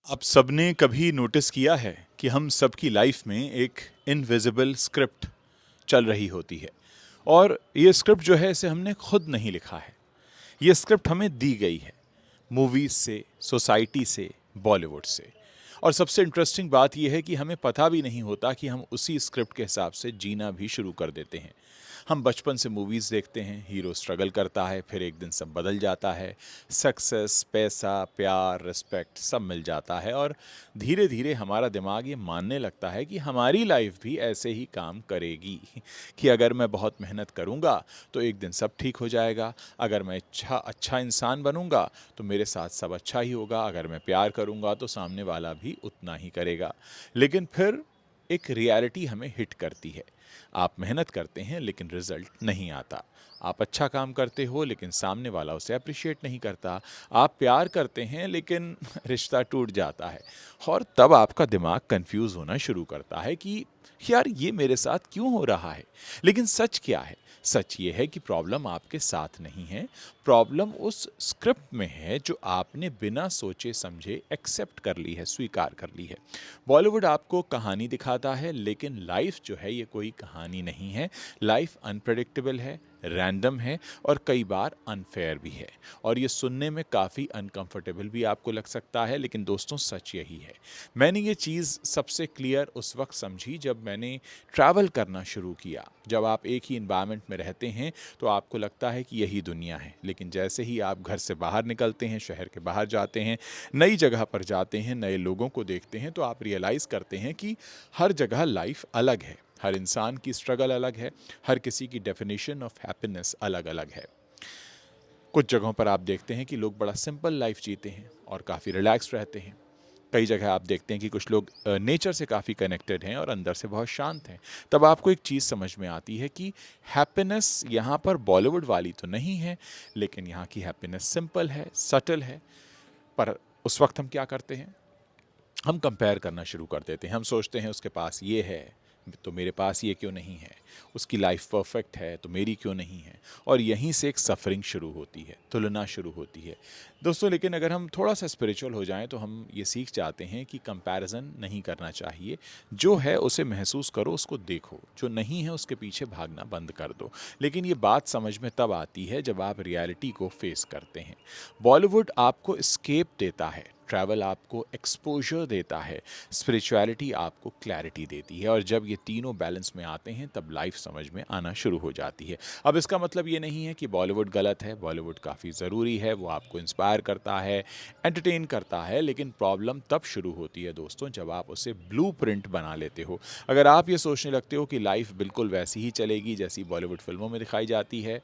आप सबने कभी नोटिस किया है कि हम सबकी लाइफ में एक इनविजिबल स्क्रिप्ट चल रही होती है। और ये स्क्रिप्ट जो है इसे हमने खुद नहीं लिखा है। ये स्क्रिप्ट हमें दी गई है मूवीज से, सोसाइटी से, बॉलीवुड से। और सबसे इंटरेस्टिंग बात यह है कि हमें पता भी नहीं होता कि हम उसी स्क्रिप्ट के हिसाब से जीना भी शुरू कर देते हैं। हम बचपन से मूवीज़ देखते हैं, हीरो स्ट्रगल करता है, फिर एक दिन सब बदल जाता है। सक्सेस, पैसा, प्यार, रिस्पेक्ट सब मिल जाता है और धीरे धीरे हमारा दिमाग ये मानने लगता है कि हमारी लाइफ भी ऐसे ही काम करेगी कि अगर मैं बहुत मेहनत करूँगा तो एक दिन सब ठीक हो जाएगा। अगर मैं अच्छा इंसान बनूंगा तो मेरे साथ सब अच्छा ही होगा। अगर मैं प्यार करूंगा तो सामने वाला भी उतना ही करेगा। लेकिन फिर एक रियलिटी हमें हिट करती है। आप मेहनत करते हैं लेकिन रिजल्ट नहीं आता। आप अच्छा काम करते हो लेकिन सामने वाला उसे अप्रिशिएट नहीं करता। आप प्यार करते हैं लेकिन रिश्ता टूट जाता है। और तब आपका दिमाग कंफ्यूज होना शुरू करता है कि यार ये मेरे साथ क्यों हो रहा है। लेकिन सच क्या है? सच ये है कि प्रॉब्लम आपके साथ नहीं है। प्रॉब्लम उस स्क्रिप्ट में है जो आपने बिना सोचे समझे एक्सेप्ट कर ली है, स्वीकार कर ली है। बॉलीवुड आपको कहानी दिखाता है लेकिन लाइफ जो है ये कोई कहानी नहीं है। लाइफ अनप्रेडिक्टेबल है, रैंडम है और कई बार अनफेयर भी है। और ये सुनने में काफ़ी अनकंफर्टेबल भी आपको लग सकता है, लेकिन दोस्तों सच यही है। मैंने ये चीज़ सबसे क्लियर उस वक्त समझी जब मैंने ट्रैवल करना शुरू किया। जब आप एक ही इन्वायरमेंट में रहते हैं तो आपको लगता है कि यही दुनिया है, लेकिन जैसे ही आप घर से बाहर निकलते हैं, शहर के बाहर जाते हैं, नई जगह पर जाते हैं, नए लोगों को देखते हैं, तो आप रियलाइज़ करते हैं कि हर जगह लाइफ अलग है। हर इंसान की स्ट्रगल अलग है। हर किसी की डेफिनेशन ऑफ हैप्पीनेस अलग अलग है। कुछ जगहों पर आप देखते हैं कि लोग बड़ा सिंपल लाइफ जीते हैं और काफ़ी रिलैक्स रहते हैं। कई जगह आप देखते हैं कि कुछ लोग नेचर से काफ़ी कनेक्टेड हैं और अंदर से बहुत शांत हैं। तब आपको एक चीज़ समझ में आती है कि हैप्पीनेस यहाँ पर बॉलीवुड वाली तो नहीं है, लेकिन यहाँ की हैप्पीनेस सिंपल है, सटल है। पर उस वक्त हम क्या करते हैं? हम कंपेयर करना शुरू कर देते हैं। हम सोचते हैं उसके पास ये है तो मेरे पास ये क्यों नहीं है। उसकी लाइफ परफेक्ट है तो मेरी क्यों नहीं है। और यहीं से एक सफरिंग शुरू होती है, तुलना शुरू होती है दोस्तों। लेकिन अगर हम थोड़ा सा स्पिरिचुअल हो जाएं तो हम ये सीख जाते हैं कि कंपैरिजन नहीं करना चाहिए। जो है उसे महसूस करो, उसको देखो। जो नहीं है उसके पीछे भागना बंद कर दो। लेकिन ये बात समझ में तब आती है जब आप रियलिटी को फेस करते हैं। बॉलीवुड आपको स्केप देता है, ट्रैवल आपको एक्सपोजर देता है, स्पिरिचुअलिटी आपको क्लैरिटी देती है। और जब ये तीनों बैलेंस में आते हैं तब लाइफ समझ में आना शुरू हो जाती है। अब इसका मतलब ये नहीं है कि बॉलीवुड गलत है। बॉलीवुड काफ़ी ज़रूरी है, वो आपको इंस्पायर करता है, एंटरटेन करता है। लेकिन प्रॉब्लम तब शुरू होती है दोस्तों जब आप उसे ब्लू प्रिंट बना लेते हो। अगर आप ये सोचने लगते हो कि लाइफ बिल्कुल वैसी ही चलेगी जैसी बॉलीवुड फिल्मों में दिखाई जाती है,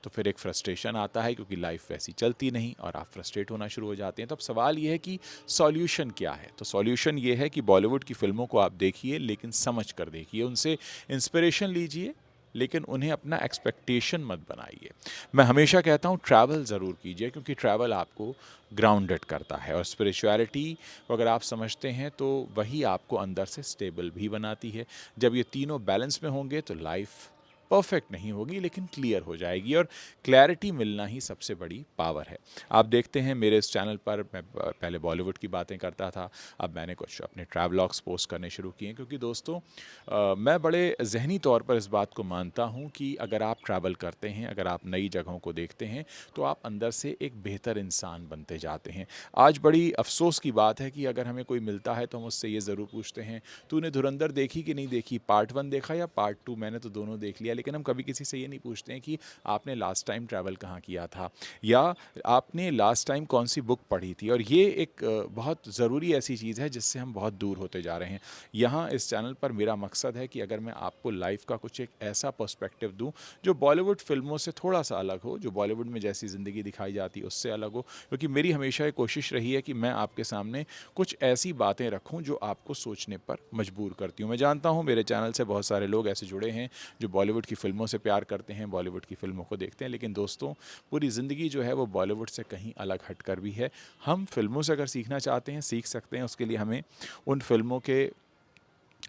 तो फिर एक फ्रस्ट्रेशन आता है क्योंकि लाइफ वैसी चलती नहीं और आप फ्रस्ट्रेट होना शुरू हो जाते हैं। तो अब सवाल ये है कि सॉल्यूशन क्या है? तो सॉल्यूशन ये है कि बॉलीवुड की फिल्मों को आप देखिए लेकिन समझ कर देखिए, उनसे इंस्पिरेशन लीजिए, लेकिन उन्हें अपना एक्सपेक्टेशन मत बनाइए। मैं हमेशा कहता हूँ ट्रैवल ज़रूर कीजिए, क्योंकि ट्रैवल आपको ग्राउंडेड करता है। और स्पिरिचुअलिटी को अगर आप समझते हैं तो वही आपको अंदर से स्टेबल भी बनाती है। जब ये तीनों बैलेंस में होंगे तो लाइफ परफेक्ट नहीं होगी लेकिन क्लियर हो जाएगी। और क्लैरिटी मिलना ही सबसे बड़ी पावर है। आप देखते हैं मेरे इस चैनल पर मैं पहले बॉलीवुड की बातें करता था, अब मैंने कुछ अपने ट्रैवलॉग्स पोस्ट करने शुरू किए, क्योंकि दोस्तों मैं बड़े जहनी तौर पर इस बात को मानता हूँ कि अगर आप ट्रैवल करते हैं, अगर आप नई जगहों को देखते हैं, तो आप अंदर से एक बेहतर इंसान बनते जाते हैं। आज बड़ी अफसोस की बात है कि अगर हमें कोई मिलता है तो हम उससे ये ज़रूर पूछते हैं, तूने धुरंधर देखी कि नहीं देखी, पार्ट 1 देखा या पार्ट 2? मैंने तो दोनों देख लिया। लेकिन हम कभी किसी से ये नहीं पूछते हैं कि आपने लास्ट टाइम ट्रैवल कहाँ किया था, या आपने लास्ट टाइम कौन सी बुक पढ़ी थी। और ये एक बहुत ज़रूरी ऐसी चीज़ है जिससे हम बहुत दूर होते जा रहे हैं। यहाँ इस चैनल पर मेरा मकसद है कि अगर मैं आपको लाइफ का कुछ एक ऐसा पर्सपेक्टिव दूँ जो बॉलीवुड फिल्मों से थोड़ा सा अलग हो, जो बॉलीवुड में जैसी ज़िंदगी दिखाई जाती है उससे अलग हो। क्योंकि मेरी हमेशा ये कोशिश रही है कि मैं आपके सामने कुछ ऐसी बातें रखूं जो आपको सोचने पर मजबूर करती हूं। मैं जानता हूं मेरे चैनल से बहुत सारे लोग ऐसे जुड़े हैं जो बॉलीवुड की फिल्मों से प्यार करते हैं, बॉलीवुड की फिल्मों को देखते हैं, लेकिन दोस्तों पूरी ज़िंदगी जो है वो बॉलीवुड से कहीं अलग हटकर भी है। हम फिल्मों से अगर सीखना चाहते हैं सीख सकते हैं। उसके लिए हमें उन फिल्मों के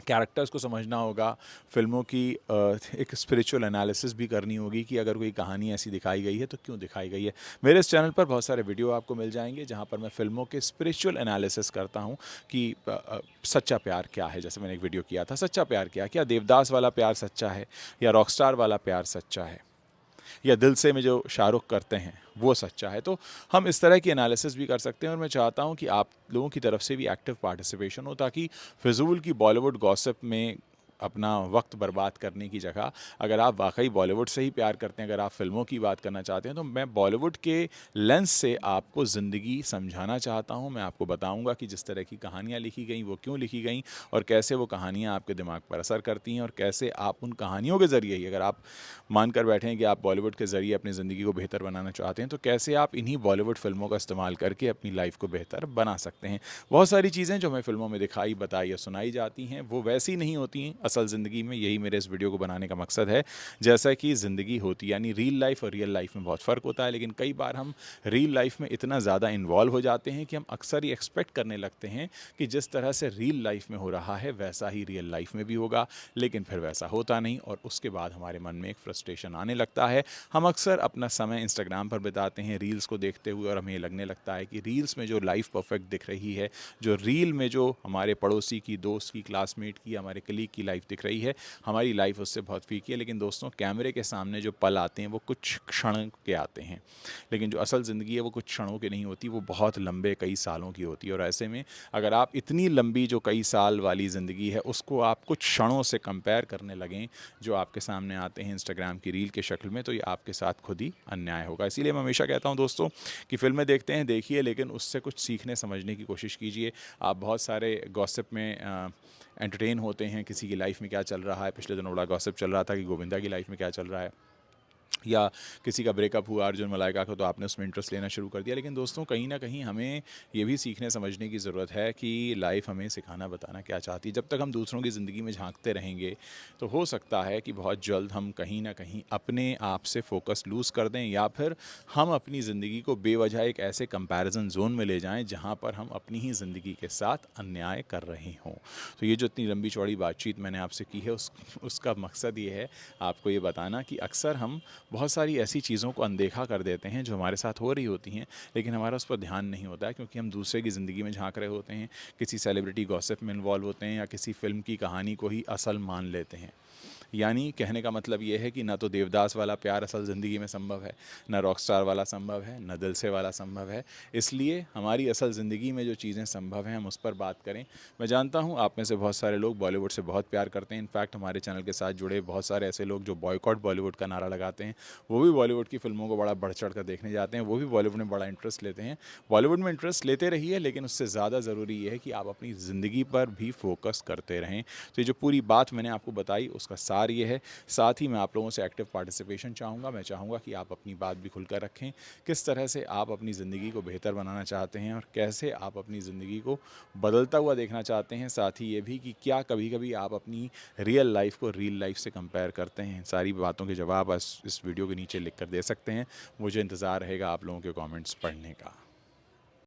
कैरेक्टर्स को समझना होगा, फ़िल्मों की एक स्पिरिचुअल एनालिसिस भी करनी होगी कि अगर कोई कहानी ऐसी दिखाई गई है तो क्यों दिखाई गई है। मेरे इस चैनल पर बहुत सारे वीडियो आपको मिल जाएंगे जहां पर मैं फ़िल्मों के स्पिरिचुअल एनालिसिस करता हूं कि सच्चा प्यार क्या है। जैसे मैंने एक वीडियो किया था, सच्चा प्यार क्या देवदास वाला प्यार सच्चा है, या रॉकस्टार वाला प्यार सच्चा है, या दिल से में जो शाहरुख करते हैं वो सच्चा है। तो हम इस तरह की एनालिसिस भी कर सकते हैं, और मैं चाहता हूं कि आप लोगों की तरफ से भी एक्टिव पार्टिसिपेशन हो, ताकि फिजूल की बॉलीवुड गॉसिप में अपना वक्त बर्बाद करने की जगह अगर आप वाकई बॉलीवुड से ही प्यार करते हैं, अगर आप फिल्मों की बात करना चाहते हैं, तो मैं बॉलीवुड के लेंस से आपको ज़िंदगी समझाना चाहता हूं। मैं आपको बताऊंगा कि जिस तरह की कहानियां लिखी गई वो क्यों लिखी गई, और कैसे वो कहानियां आपके दिमाग पर असर करती हैं, और कैसे आप उन कहानियों के ज़रिए ही, अगर आप मानकर बैठे हैं कि आप बॉलीवुड के ज़रिए अपनी ज़िंदगी को बेहतर बनाना चाहते हैं, तो कैसे आप इन्हीं बॉलीवुड फिल्मों का इस्तेमाल करके अपनी लाइफ को बेहतर बना सकते हैं। बहुत सारी चीज़ें जो हमें फिल्मों में दिखाई, बताई या सुनाई जाती हैं वो वैसी नहीं होती हैं असल ज़िंदगी में। यही मेरे इस वीडियो को बनाने का मकसद है। जैसा कि ज़िंदगी होती, यानी रियल लाइफ और रियल लाइफ में बहुत फ़र्क होता है, लेकिन कई बार हम रियल लाइफ में इतना ज़्यादा इन्वॉल्व हो जाते हैं कि हम अक्सर ही एक्सपेक्ट करने लगते हैं कि जिस तरह से रियल लाइफ में हो रहा है वैसा ही रियल लाइफ में भी होगा, लेकिन फिर वैसा होता नहीं, और उसके बाद हमारे मन में एक फ्रस्ट्रेशन आने लगता है। हम अक्सर अपना समय इंस्टाग्राम पर बिताते हैं रील्स को देखते हुए, और हमें ये लगने लगता है कि रील्स में जो लाइफ परफेक्ट दिख रही है, जो रील में जो हमारे पड़ोसी की, दोस्त की, क्लासमेट की, हमारे कलीग की लाइफ दिख रही है, हमारी लाइफ उससे बहुत फीकी है। लेकिन दोस्तों, कैमरे के सामने जो पल आते हैं वो कुछ क्षण के आते हैं, लेकिन जो असल ज़िंदगी है वो कुछ क्षणों की नहीं होती, वो बहुत लंबे कई सालों की होती है। और ऐसे में अगर आप इतनी लंबी जो कई साल वाली ज़िंदगी है उसको आप कुछ क्षणों से कंपेयर करने लगें जो आपके सामने आते हैं इंस्टाग्राम की रील के शक्ल में, तो ये आपके साथ खुद ही अन्याय होगा। इसीलिए मैं हमेशा कहता हूँ दोस्तों कि फ़िल्में देखते हैं, देखिए, लेकिन उससे कुछ सीखने समझने की कोशिश कीजिए। आप बहुत सारे गॉसिप में एंटरटेन होते हैं, किसी की लाइफ में क्या चल रहा है। पिछले दिनों बड़ा गॉसिप चल रहा था कि गोविंदा की लाइफ में क्या चल रहा है, या किसी का ब्रेकअप हुआ अर्जुन मलाइका का, तो आपने उसमें इंटरेस्ट लेना शुरू कर दिया। लेकिन दोस्तों, कहीं ना कहीं हमें ये भी सीखने समझने की ज़रूरत है कि लाइफ हमें सिखाना बताना क्या चाहती है। जब तक हम दूसरों की ज़िंदगी में झांकते रहेंगे तो हो सकता है कि बहुत जल्द हम कहीं ना कहीं अपने आप से फोकस लूज़ कर दें, या फिर हम अपनी ज़िंदगी को बेवजह एक ऐसे कंपैरिजन जोन में ले जाएं जहां पर हम अपनी ही ज़िंदगी के साथ अन्याय कर रहे हों। तो ये जो इतनी लंबी चौड़ी बातचीत मैंने आपसे की है उसका मकसद ये है आपको ये बताना कि अक्सर हम बहुत सारी ऐसी चीज़ों को अनदेखा कर देते हैं जो हमारे साथ हो रही होती हैं, लेकिन हमारा उस पर ध्यान नहीं होता है, क्योंकि हम दूसरे की ज़िंदगी में झांक रहे होते हैं, किसी सेलिब्रिटी गॉसिप में इन्वॉल्व होते हैं, या किसी फिल्म की कहानी को ही असल मान लेते हैं। यानी कहने का मतलब ये है कि ना तो देवदास वाला प्यार असल ज़िंदगी में संभव है, ना रॉकस्टार वाला संभव है, ना दिल से वाला संभव है। इसलिए हमारी असल ज़िंदगी में जो चीज़ें संभव हैं हम उस पर बात करें। मैं जानता हूँ आप में से बहुत सारे लोग बॉलीवुड से बहुत प्यार करते हैं। इनफैक्ट हमारे चैनल के साथ जुड़े बहुत सारे ऐसे लोग जो बॉयकॉट बॉलीवुड का नारा लगाते हैं, वो भी बॉलीवुड की फिल्मों को बड़ा बढ़ चढ़ कर देखने जाते हैं, वो भी बॉलीवुड में बड़ा इंटरेस्ट लेते हैं। बॉलीवुड में इंटरेस्ट लेते रहिए, लेकिन उससे ज़्यादा ज़रूरी ये है कि आप अपनी ज़िंदगी पर भी फोकस करते रहें। तो ये जो पूरी बात मैंने आपको बताई उसका सार ये है। साथ ही मैं आप लोगों से एक्टिव पार्टिसिपेशन चाहूँगा। मैं चाहूँगा कि आप अपनी बात भी खुलकर रखें, किस तरह से आप अपनी ज़िंदगी को बेहतर बनाना चाहते हैं, और कैसे आप अपनी ज़िंदगी को बदलता हुआ देखना चाहते हैं। साथ ही ये भी कि क्या कभी कभी आप अपनी रियल लाइफ को रियल लाइफ से कंपेयर करते हैं। सारी बातों के जवाब इस वीडियो के नीचे लिख कर दे सकते हैं। मुझे इंतज़ार रहेगा आप लोगों के कमेंट्स पढ़ने का।